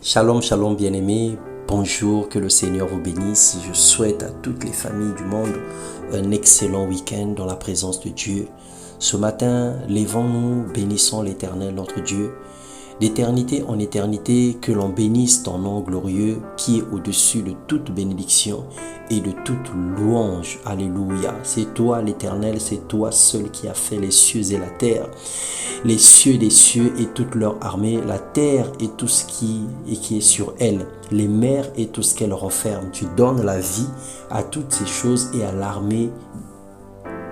Shalom, shalom bien-aimés, bonjour, que le Seigneur vous bénisse. Je souhaite à toutes les familles du monde un excellent week-end dans la présence de Dieu. Ce matin, levons-nous, bénissons l'Éternel notre Dieu. D'éternité en éternité, que l'on bénisse ton nom glorieux qui est au-dessus de toute bénédiction et de toute louange. Alléluia. C'est toi l'Éternel, c'est toi seul qui as fait les cieux et la terre. Les cieux des cieux et toute leur armée, la terre et tout ce qui est sur elle, les mers et tout ce qu'elle renferme. Tu donnes la vie à toutes ces choses et à l'armée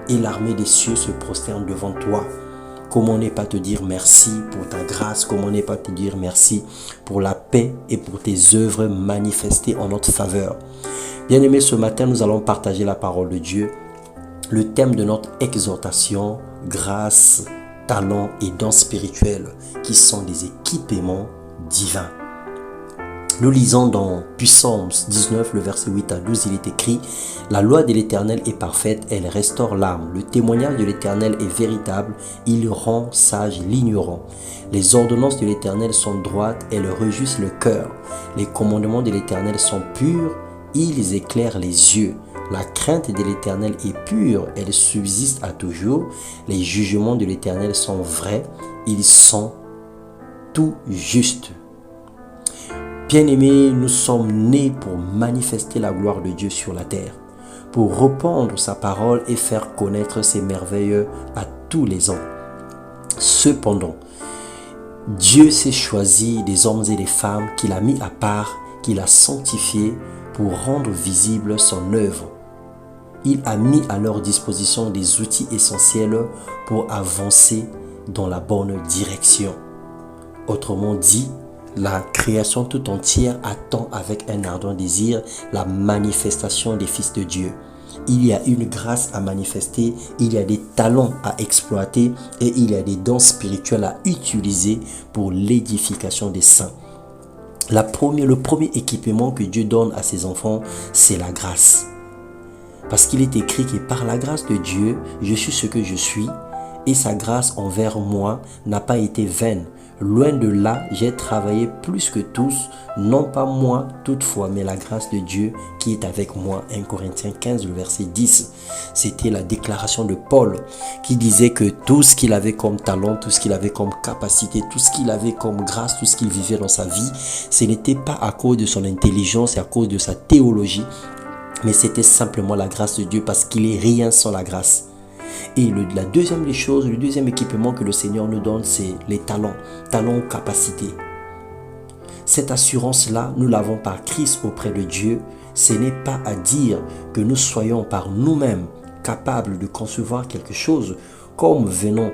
des cieux se prosterne devant toi. Comment ne pas te dire merci pour ta grâce, comment ne pas te dire merci pour la paix et pour tes œuvres manifestées en notre faveur. Bien-aimés, ce matin, nous allons partager la parole de Dieu. Le thème de notre exhortation, grâce, talents et dons spirituels, qui sont des équipements divins. Nous lisons dans Psaume 19, le verset 8 à 12, il est écrit « La loi de l'Éternel est parfaite, elle restaure l'âme. Le témoignage de l'Éternel est véritable, il rend sage l'ignorant. Les ordonnances de l'Éternel sont droites, elles réjouissent le cœur. Les commandements de l'Éternel sont purs, ils éclairent les yeux. La crainte de l'Éternel est pure, elle subsiste à toujours. Les jugements de l'Éternel sont vrais, ils sont tout justes. » Bien-aimés, nous sommes nés pour manifester la gloire de Dieu sur la terre, pour répandre sa parole et faire connaître ses merveilles à tous les hommes. Cependant, Dieu s'est choisi des hommes et des femmes qu'il a mis à part, qu'il a sanctifiés pour rendre visible son œuvre. Il a mis à leur disposition des outils essentiels pour avancer dans la bonne direction. Autrement dit, la création tout entière attend avec un ardent désir la manifestation des fils de Dieu. Il y a une grâce à manifester, il y a des talents à exploiter et il y a des dons spirituels à utiliser pour l'édification des saints. Le premier équipement que Dieu donne à ses enfants, c'est la grâce. Parce qu'il est écrit que par la grâce de Dieu, je suis ce que je suis et sa grâce envers moi n'a pas été vaine. Loin de là, j'ai travaillé plus que tous, non pas moi toutefois, mais la grâce de Dieu qui est avec moi. 1 Corinthiens 15, le verset 10. C'était la déclaration de Paul qui disait que tout ce qu'il avait comme talent, tout ce qu'il avait comme capacité, tout ce qu'il avait comme grâce, tout ce qu'il vivait dans sa vie, ce n'était pas à cause de son intelligence et à cause de sa théologie, mais c'était simplement la grâce de Dieu parce qu'il est rien sans la grâce. Et la deuxième des choses, le deuxième équipement que le Seigneur nous donne, c'est les talents ou capacités. Cette assurance-là, nous l'avons par Christ auprès de Dieu. Ce n'est pas à dire que nous soyons par nous-mêmes capables de concevoir quelque chose comme venant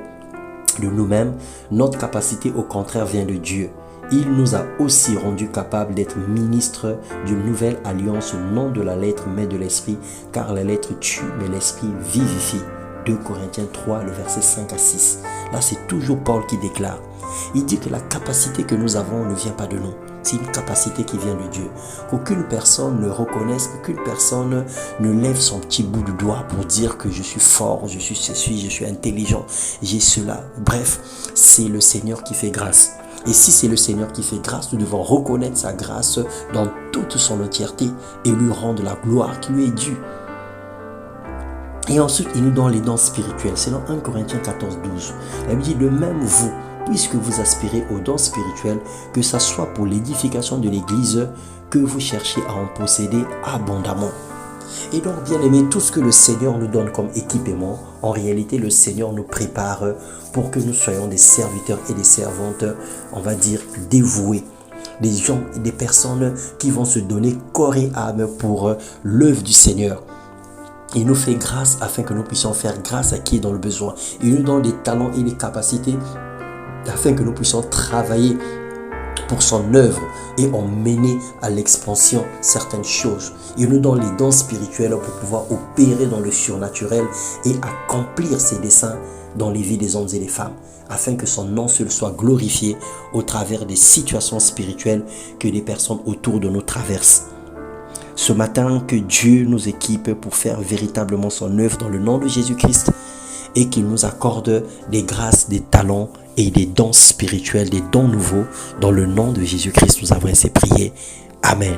de nous-mêmes. Notre capacité, au contraire, vient de Dieu. Il nous a aussi rendus capables d'être ministres d'une nouvelle alliance, non de la lettre, mais de l'esprit, car la lettre tue, mais l'esprit vivifie. 2 Corinthiens 3, le verset 5 à 6. Là, c'est toujours Paul qui déclare. Il dit que la capacité que nous avons ne vient pas de nous. C'est une capacité qui vient de Dieu. Qu'aucune personne ne reconnaisse, qu'aucune personne ne lève son petit bout de doigt pour dire que je suis fort, je suis ceci, je suis intelligent, j'ai cela. Bref, c'est le Seigneur qui fait grâce. Et si c'est le Seigneur qui fait grâce, nous devons reconnaître sa grâce dans toute son entièreté et lui rendre la gloire qui lui est due. Et ensuite, il nous donne les dons spirituels. C'est dans 1 Corinthiens 14, 12. La Bible dit, de même vous, puisque vous aspirez aux dons spirituels, que ce soit pour l'édification de l'Église, que vous cherchez à en posséder abondamment. Et donc, bien aimé, tout ce que le Seigneur nous donne comme équipement, en réalité, le Seigneur nous prépare pour que nous soyons des serviteurs et des servantes, on va dire, dévoués. Des gens et des personnes qui vont se donner corps et âme pour l'œuvre du Seigneur. Il nous fait grâce afin que nous puissions faire grâce à qui est dans le besoin. Il nous donne des talents et des capacités afin que nous puissions travailler pour son œuvre et en mener à l'expansion certaines choses. Il nous donne les dons spirituels pour pouvoir opérer dans le surnaturel et accomplir ses desseins dans les vies des hommes et des femmes, afin que son nom seul soit glorifié au travers des situations spirituelles que les personnes autour de nous traversent. Ce matin, que Dieu nous équipe pour faire véritablement son œuvre dans le nom de Jésus-Christ et qu'il nous accorde des grâces, des talents et des dons spirituels, des dons nouveaux. Dans le nom de Jésus-Christ, nous avons ainsi prié. Amen.